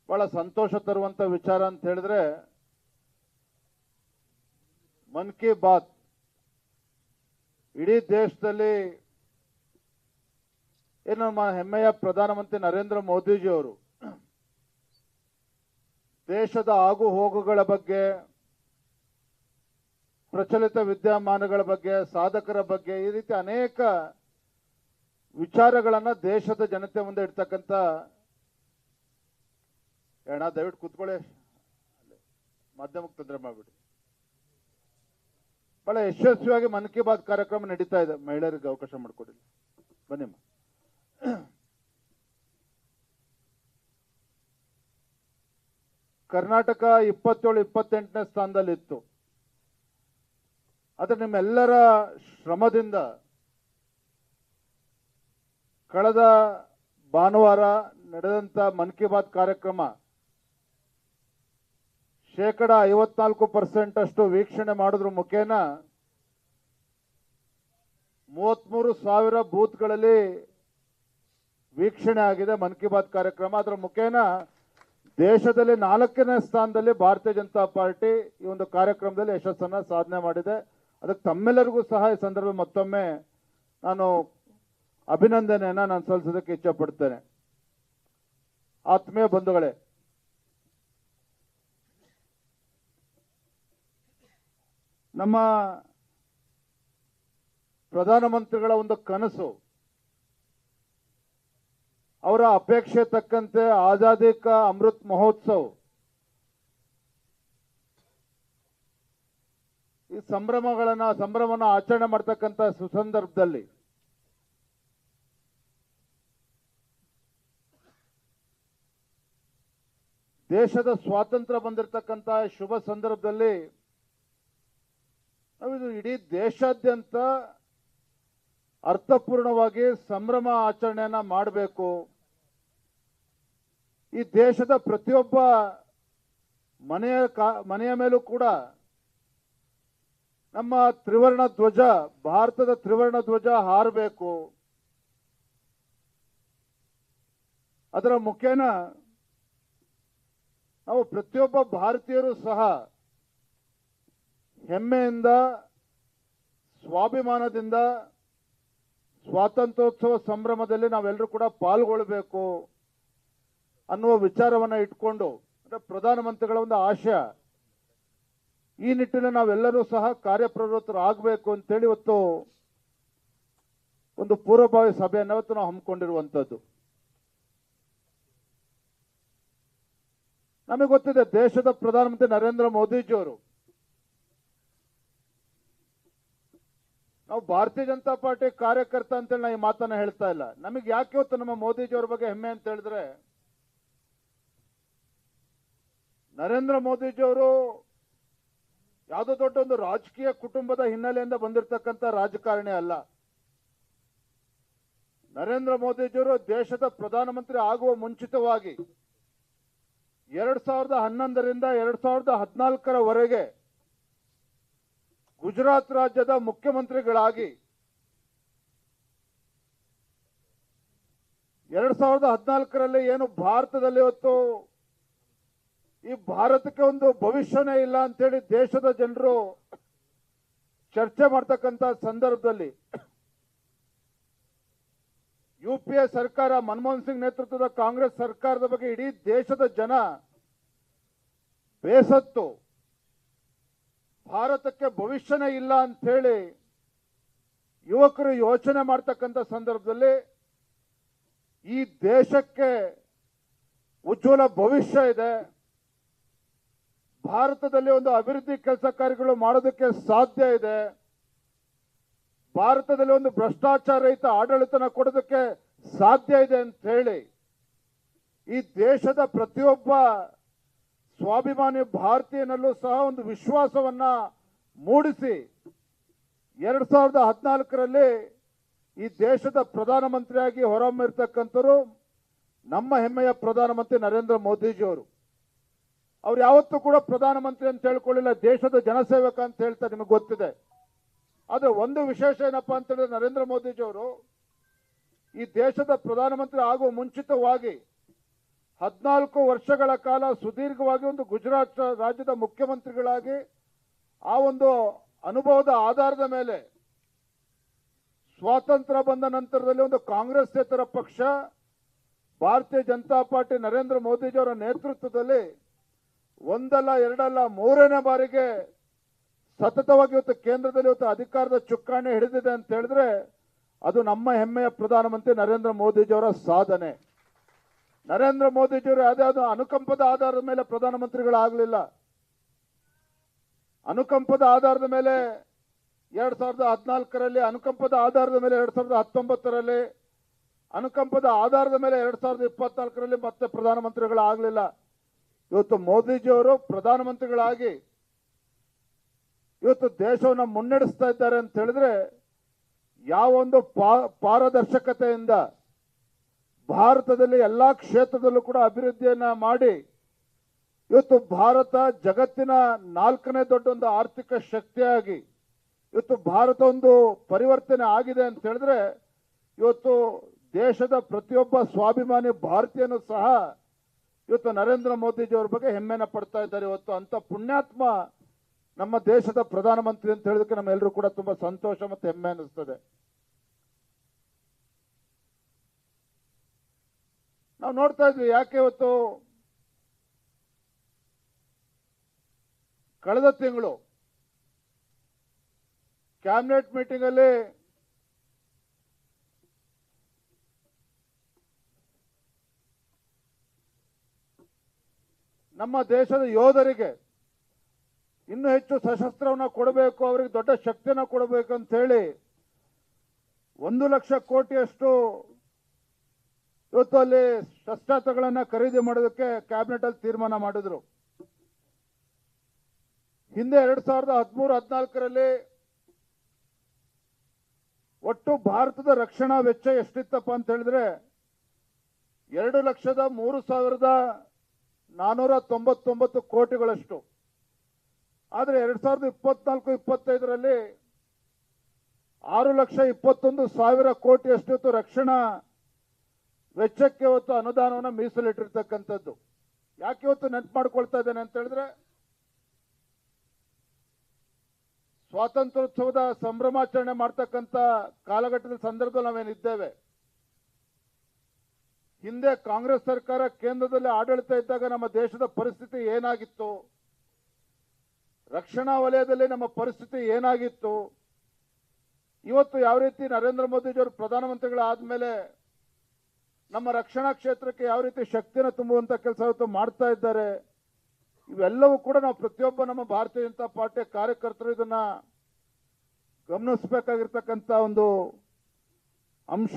ಬಹಳ ಸಂತೋಷ ತರುವಂತ ವಿಚಾರ ಅಂತ ಹೇಳಿದ್ರೆ ಮನ್ ಕಿ ಬಾತ್ ಇಡೀ ದೇಶದಲ್ಲಿ ಏನು ನಮ್ಮ ಹೆಮ್ಮೆಯ ಪ್ರಧಾನಮಂತ್ರಿ ನರೇಂದ್ರ ಮೋದಿಜಿ ಅವರು ದೇಶದ ಆಗು ಹೋಗುಗಳ ಬಗ್ಗೆ, ಪ್ರಚಲಿತ ವಿದ್ಯಮಾನಗಳ ಬಗ್ಗೆ, ಸಾಧಕರ ಬಗ್ಗೆ ಈ ರೀತಿ ಅನೇಕ ವಿಚಾರಗಳನ್ನ ದೇಶದ ಜನತೆ ಮುಂದೆ ಇಡ್ತಕ್ಕಂಥ ದಯವಿಟ್ಟು ಕೂತ್ಕೊಳ್ಳಿ, ಮಾಧ್ಯಮಕ್ಕೆ ತೊಂದರೆ ಮಾಡ್ಬಿಡಿ. ಬಹಳ ಯಶಸ್ವಿಯಾಗಿ ಮನ್ ಕಿ ಬಾತ್ ಕಾರ್ಯಕ್ರಮ ನಡೀತಾ ಇದೆ. ಮಹಿಳೆಯರಿಗೆ ಅವಕಾಶ ಮಾಡಿಕೊಡಿಲ್ಲ, ಬನ್ನಿಮ್ಮ. ಕರ್ನಾಟಕ 27-28ನೇ ಸ್ಥಾನದಲ್ಲಿತ್ತು. ಆದರೆ ನಿಮ್ಮೆಲ್ಲರ ಶ್ರಮದಿಂದ ಕಳೆದ ಭಾನುವಾರ ನಡೆದಂತ ಮನ್ ಕಿ ಬಾತ್ ಕಾರ್ಯಕ್ರಮ 54% ಅಷ್ಟು ವೀಕ್ಷಣೆ ಮಾಡೋದ್ರ ಮುಖೇನ 33,000 ಬೂತ್ಗಳಲ್ಲಿ ವೀಕ್ಷಣೆ ಆಗಿದೆ ಮನ್ ಕಿ ಬಾತ್ ಕಾರ್ಯಕ್ರಮ. ಅದರ ಮುಖೇನ ದೇಶದಲ್ಲಿ 4ನೇ ಸ್ಥಾನದಲ್ಲಿ ಭಾರತೀಯ ಜನತಾ ಪಾರ್ಟಿ ಈ ಒಂದು ಕಾರ್ಯಕ್ರಮದಲ್ಲಿ ಯಶಸ್ಸನ್ನ ಸಾಧನೆ ಮಾಡಿದೆ. ಅದಕ್ಕೆ ತಮ್ಮೆಲ್ಲರಿಗೂ ಸಹ ಈ ಸಂದರ್ಭ ಮತ್ತೊಮ್ಮೆ ನಾನು ಅಭಿನಂದನೆಯನ್ನ ನಾನು ಸಲ್ಲಿಸೋದಕ್ಕೆ ಇಚ್ಛೆ ಪಡ್ತೇನೆ. ಆತ್ಮೀಯ ಬಂಧುಗಳೇ, ನಮ್ಮ ಪ್ರಧಾನಮಂತ್ರಿಗಳ ಒಂದು ಕನಸು, ಅವರ ಅಪೇಕ್ಷೆ ತಕ್ಕಂತೆ ಆಜಾದಿ ಕಾ ಅಮೃತ್ ಮಹೋತ್ಸವ್ ಈ ಸಂಭ್ರಮವನ್ನು ಆಚರಣೆ ಮಾಡ್ತಕ್ಕಂಥ ಸುಸಂದರ್ಭದಲ್ಲಿ ದೇಶದ ಸ್ವಾತಂತ್ರ್ಯ ಬಂದಿರತಕ್ಕಂಥ ಶುಭ ಸಂದರ್ಭದಲ್ಲಿ ನಾವಿದು ಇಡೀ ದೇಶಾದ್ಯಂತ ಅರ್ಥಪೂರ್ಣವಾಗಿ ಸಂಭ್ರಮ ಆಚರಣೆಯನ್ನ ಮಾಡಬೇಕು. ಈ ದೇಶದ ಪ್ರತಿಯೊಬ್ಬ ಮನೆಯ ಮೇಲೂ ಕೂಡ ನಮ್ಮ ತ್ರಿವರ್ಣ ಧ್ವಜ, ಭಾರತದ ತ್ರಿವರ್ಣ ಧ್ವಜ ಹಾರಬೇಕು. ಅದರ ಮುಖೇನ ನಾವು ಪ್ರತಿಯೊಬ್ಬ ಭಾರತೀಯರು ಸಹ ಹೆಮ್ಮೆಯಿಂದ, ಸ್ವಾಭಿಮಾನದಿಂದ ಸ್ವಾತಂತ್ರ್ಯೋತ್ಸವ ಸಂಭ್ರಮದಲ್ಲಿ ನಾವೆಲ್ಲರೂ ಕೂಡ ಪಾಲ್ಗೊಳ್ಳಬೇಕು ಅನ್ನುವ ವಿಚಾರವನ್ನ ಇಟ್ಕೊಂಡು, ಅಂದ್ರೆ ಪ್ರಧಾನಮಂತ್ರಿಗಳ ಒಂದು ಆಶಯ, ಈ ನಿಟ್ಟಿನಲ್ಲಿ ನಾವೆಲ್ಲರೂ ಸಹ ಕಾರ್ಯಪ್ರವೃತ್ತರಾಗಬೇಕು ಅಂತೇಳಿ ಇವತ್ತು ಒಂದು ಪೂರ್ವಭಾವಿ ಸಭೆಯನ್ನು ಇವತ್ತು ನಾವು ಹಮ್ಮಿಕೊಂಡಿರುವಂತದ್ದು. ನಮಗೆ ಗೊತ್ತಿದೆ, ದೇಶದ ಪ್ರಧಾನಮಂತ್ರಿ ನರೇಂದ್ರ ಮೋದಿಜಿಯವರು, ನಾವು ಭಾರತೀಯ ಜನತಾ ಪಾರ್ಟಿ ಕಾರ್ಯಕರ್ತ ಅಂತೇಳಿ ನಾ ಈ ಮಾತನ್ನ ಹೇಳ್ತಾ ಇಲ್ಲ. ನಮಗೆ ಯಾಕೆ ಇವತ್ತು ನಮ್ಮ ಮೋದಿಜಿಯವರ ಬಗ್ಗೆ ಹೆಮ್ಮೆ ಅಂತ ಹೇಳಿದ್ರೆ, ನರೇಂದ್ರ ಮೋದಿಜಿಯವರು ಯಾವುದೋ ದೊಡ್ಡ ಒಂದು ರಾಜಕೀಯ ಕುಟುಂಬದ ಹಿನ್ನೆಲೆಯಿಂದ ಬಂದಿರತಕ್ಕಂಥ ರಾಜಕಾರಣಿ ಅಲ್ಲ. ನರೇಂದ್ರ ಮೋದಿಜಿಯವರು ದೇಶದ ಪ್ರಧಾನಮಂತ್ರಿ ಆಗುವ ಮುಂಚಿತವಾಗಿ 2011ರಿಂದ 2014ರವರೆಗೆ ಗುಜರಾತ್ ರಾಜ್ಯದ ಮುಖ್ಯಮಂತ್ರಿಗಳಾಗಿ 2014ರಲ್ಲಿ ಏನು ಭಾರತದಲ್ಲಿ ಇವತ್ತು ಈ ಭಾರತಕ್ಕೆ ಒಂದು ಭವಿಷ್ಯನೇ ಇಲ್ಲ ಅಂತೇಳಿ ದೇಶದ ಜನರು ಚರ್ಚೆ ಮಾಡ್ತಕ್ಕಂಥ ಸಂದರ್ಭದಲ್ಲಿ UPA ಸರ್ಕಾರ, ಮನಮೋಹನ್ ಸಿಂಗ್ ನೇತೃತ್ವದ ಕಾಂಗ್ರೆಸ್ ಸರ್ಕಾರದ ಬಗ್ಗೆ ಇಡೀ ದೇಶದ ಜನ ಬೇಸತ್ತು, ಭಾರತಕ್ಕೆ ಭವಿಷ್ಯನೇ ಇಲ್ಲ ಅಂತ ಹೇಳಿ ಯುವಕರು ಯೋಚನೆ ಮಾಡ್ತಕ್ಕಂಥ ಸಂದರ್ಭದಲ್ಲಿ ಈ ದೇಶಕ್ಕೆ ಉಜ್ವಲ ಭವಿಷ್ಯ ಇದೆ, ಭಾರತದಲ್ಲಿ ಒಂದು ಅಭಿವೃದ್ಧಿ ಕೆಲಸ ಕಾರ್ಯಗಳು ಮಾಡೋದಕ್ಕೆ ಸಾಧ್ಯ ಇದೆ, ಭಾರತದಲ್ಲಿ ಒಂದು ಭ್ರಷ್ಟಾಚಾರ ರಹಿತ ಆಡಳಿತನ ಕೊಡೋದಕ್ಕೆ ಸಾಧ್ಯ ಇದೆ ಅಂತ ಹೇಳಿ ಈ ದೇಶದ ಪ್ರತಿಯೊಬ್ಬ ಸ್ವಾಭಿಮಾನಿ ಭಾರತೀಯನಲ್ಲೂ ಸಹ ಒಂದು ವಿಶ್ವಾಸವನ್ನ ಮೂಡಿಸಿ 2014ರಲ್ಲಿ ಈ ದೇಶದ ಪ್ರಧಾನಮಂತ್ರಿಯಾಗಿ ಹೊರಹೊಮ್ಮಿರ್ತಕ್ಕಂಥವರು ನಮ್ಮ ಹೆಮ್ಮೆಯ ಪ್ರಧಾನಮಂತ್ರಿ ನರೇಂದ್ರ ಮೋದಿಜಿಯವರು. ಅವ್ರು ಯಾವತ್ತೂ ಕೂಡ ಪ್ರಧಾನಮಂತ್ರಿ ಅಂತ ಹೇಳ್ಕೊಳ್ಳಿಲ್ಲ, ದೇಶದ ಜನಸೇವಕ ಅಂತ ಹೇಳ್ತಾರೆ, ನಿಮಗೆ ಗೊತ್ತಿದೆ. ಆದ್ರೆ ಒಂದು ವಿಶೇಷ ಏನಪ್ಪಾ ಅಂತ ಹೇಳಿದ್ರೆ, ನರೇಂದ್ರ ಮೋದಿಜಿಯವರು ಈ ದೇಶದ ಪ್ರಧಾನಮಂತ್ರಿ ಆಗುವ ಮುಂಚಿತವಾಗಿ 14 ವರ್ಷಗಳ ಕಾಲ ಸುದೀರ್ಘವಾಗಿ ಒಂದು ಗುಜರಾತ್ ರಾಜ್ಯದ ಮುಖ್ಯಮಂತ್ರಿಗಳಾಗಿ ಆ ಒಂದು ಅನುಭವದ ಆಧಾರದ ಮೇಲೆ ಸ್ವಾತಂತ್ರ್ಯ ಬಂದ ನಂತರದಲ್ಲಿ ಒಂದು ಕಾಂಗ್ರೆಸ್ಸೇತರ ಪಕ್ಷ ಭಾರತೀಯ ಜನತಾ ಪಾರ್ಟಿ ನರೇಂದ್ರ ಮೋದಿಜಿಯವರ ನೇತೃತ್ವದಲ್ಲಿ ಒಂದಲ್ಲ ಎರಡಲ್ಲ ಮೂರನೇ ಬಾರಿಗೆ ಸತತವಾಗಿ ಇವತ್ತು ಕೇಂದ್ರದಲ್ಲಿ ಇವತ್ತು ಅಧಿಕಾರದ ಚುಕ್ಕಾಣಿ ಹಿಡಿದಿದೆ ಅಂತ ಹೇಳಿದ್ರೆ ಅದು ನಮ್ಮ ಹೆಮ್ಮೆಯ ಪ್ರಧಾನಮಂತ್ರಿ ನರೇಂದ್ರ ಮೋದಿಜಿಯವರ ಸಾಧನೆ. ನರೇಂದ್ರ ಮೋದಿಜಿಯವರು ಯಾವುದಾದ್ರು ಅನುಕಂಪದ ಆಧಾರದ ಮೇಲೆ ಪ್ರಧಾನಮಂತ್ರಿಗಳಾಗಲಿಲ್ಲ. ಅನುಕಂಪದ ಆಧಾರದ ಮೇಲೆ 2014ರಲ್ಲಿ, ಅನುಕಂಪದ ಆಧಾರದ ಮೇಲೆ 2019ರಲ್ಲಿ, ಅನುಕಂಪದ ಆಧಾರದ ಮೇಲೆ 2024ರಲ್ಲಿ ಮತ್ತೆ ಪ್ರಧಾನಮಂತ್ರಿಗಳಾಗಲಿಲ್ಲ. ಇವತ್ತು ಮೋದಿಜಿಯವರು ಪ್ರಧಾನಮಂತ್ರಿಗಳಾಗಿ ಇವತ್ತು ದೇಶವನ್ನು ಮುನ್ನಡೆಸ್ತಾ ಇದ್ದಾರೆ ಅಂತ ಹೇಳಿದ್ರೆ ಯಾವೊಂದು ಪಾರದರ್ಶಕತೆಯಿಂದ ಭಾರತದಲ್ಲಿ ಎಲ್ಲಾ ಕ್ಷೇತ್ರದಲ್ಲೂ ಕೂಡ ಅಭಿವೃದ್ಧಿಯನ್ನ ಮಾಡಿ ಇವತ್ತು ಭಾರತ ಜಗತ್ತಿನ 4ನೇ ದೊಡ್ಡ ಒಂದು ಆರ್ಥಿಕ ಶಕ್ತಿಯಾಗಿ ಇವತ್ತು ಭಾರತ ಒಂದು ಪರಿವರ್ತನೆ ಆಗಿದೆ ಅಂತ ಹೇಳಿದ್ರೆ ಇವತ್ತು ದೇಶದ ಪ್ರತಿಯೊಬ್ಬ ಸ್ವಾಭಿಮಾನಿ ಭಾರತೀಯನು ಸಹ ಇವತ್ತು ನರೇಂದ್ರ ಮೋದಿಜಿಯವರ ಬಗ್ಗೆ ಹೆಮ್ಮೆನ ಪಡ್ತಾ ಇದ್ದಾರೆ. ಇವತ್ತು ಅಂತ ಪುಣ್ಯಾತ್ಮ ನಮ್ಮ ದೇಶದ ಪ್ರಧಾನಮಂತ್ರಿ ಅಂತ ಹೇಳೋದಕ್ಕೆ ನಮ್ಮೆಲ್ಲರೂ ಕೂಡ ತುಂಬಾ ಸಂತೋಷ ಮತ್ತು ಹೆಮ್ಮೆ ಅನಿಸ್ತದೆ. ನಾವು ನೋಡ್ತಾ ಇದ್ವಿ ಯಾಕೆ ಇವತ್ತು ಕಳೆದ ತಿಂಗಳು ಕ್ಯಾಬಿನೆಟ್ ಮೀಟಿಂಗ್ ಅಲ್ಲಿ ನಮ್ಮ ದೇಶದ ಯೋಧರಿಗೆ ಇನ್ನೂ ಹೆಚ್ಚು ಸಶಸ್ತ್ರವನ್ನು ಕೊಡಬೇಕು, ಅವರಿಗೆ ದೊಡ್ಡ ಶಕ್ತಿಯನ್ನು ಕೊಡಬೇಕು ಅಂತ ಹೇಳಿ 1 ಲಕ್ಷ ಕೋಟಿಯಷ್ಟು ಇವತ್ತು ಅಲ್ಲಿ ಶಸ್ತ್ರಾಸ್ತ್ರಗಳನ್ನ ಖರೀದಿ ಮಾಡೋದಕ್ಕೆ ಕ್ಯಾಬಿನೆಟ್ ಅಲ್ಲಿ ತೀರ್ಮಾನ ಮಾಡಿದ್ರು. ಹಿಂದೆ 2013-14ರಲ್ಲಿ ಒಟ್ಟು ಭಾರತದ ರಕ್ಷಣಾ ವೆಚ್ಚ ಎಷ್ಟಿತ್ತಪ್ಪ ಅಂತ ಹೇಳಿದ್ರೆ 2,03,499 ಕೋಟಿಗಳಷ್ಟು. ಆದರೆ 2024-25ರಲ್ಲಿ 6,21,000 ಕೋಟಿಯಷ್ಟು ಇವತ್ತು ರಕ್ಷಣಾ ವೆಚ್ಚಕ್ಕೆ ಇವತ್ತು ಅನುದಾನವನ್ನು ಮೀಸಲಿಟ್ಟಿರ್ತಕ್ಕಂಥದ್ದು. ಯಾಕೆ ಇವತ್ತು ನೆನಪು ಮಾಡ್ಕೊಳ್ತಾ ಇದ್ದೇನೆ ಅಂತ ಹೇಳಿದ್ರೆ ಸ್ವಾತಂತ್ರ್ಯೋತ್ಸವದ ಸಂಭ್ರಮಾಚರಣೆ ಮಾಡ್ತಕ್ಕಂಥ ಕಾಲಘಟ್ಟದ ಸಂದರ್ಭದಲ್ಲಿ ನಾವೇನಿದ್ದೇವೆ. ಹಿಂದೆ ಕಾಂಗ್ರೆಸ್ ಸರ್ಕಾರ ಕೇಂದ್ರದಲ್ಲಿ ಆಡಳಿತ ಇದ್ದಾಗ ನಮ್ಮ ದೇಶದ ಪರಿಸ್ಥಿತಿ ಏನಾಗಿತ್ತು, ರಕ್ಷಣಾ ವಲಯದಲ್ಲಿ ನಮ್ಮ ಪರಿಸ್ಥಿತಿ ಏನಾಗಿತ್ತು, ಇವತ್ತು ಯಾವ ರೀತಿ ನರೇಂದ್ರ ಮೋದಿಜಿಯವರು ಪ್ರಧಾನಮಂತ್ರಿಗಳಾದ್ಮೇಲೆ ನಮ್ಮ ರಕ್ಷಣಾ ಕ್ಷೇತ್ರಕ್ಕೆ ಯಾವ ರೀತಿ ಶಕ್ತಿಯನ್ನು ತುಂಬುವಂತ ಕೆಲಸ ಇವತ್ತು ಮಾಡ್ತಾ ಇದ್ದಾರೆ, ಇವೆಲ್ಲವೂ ಕೂಡ ನಾವು ಪ್ರತಿಯೊಬ್ಬ ನಮ್ಮ ಭಾರತೀಯ ಜನತಾ ಪಾರ್ಟಿಯ ಕಾರ್ಯಕರ್ತರು ಇದನ್ನ ಗಮನಿಸಬೇಕಾಗಿರ್ತಕ್ಕಂಥ ಒಂದು ಅಂಶ.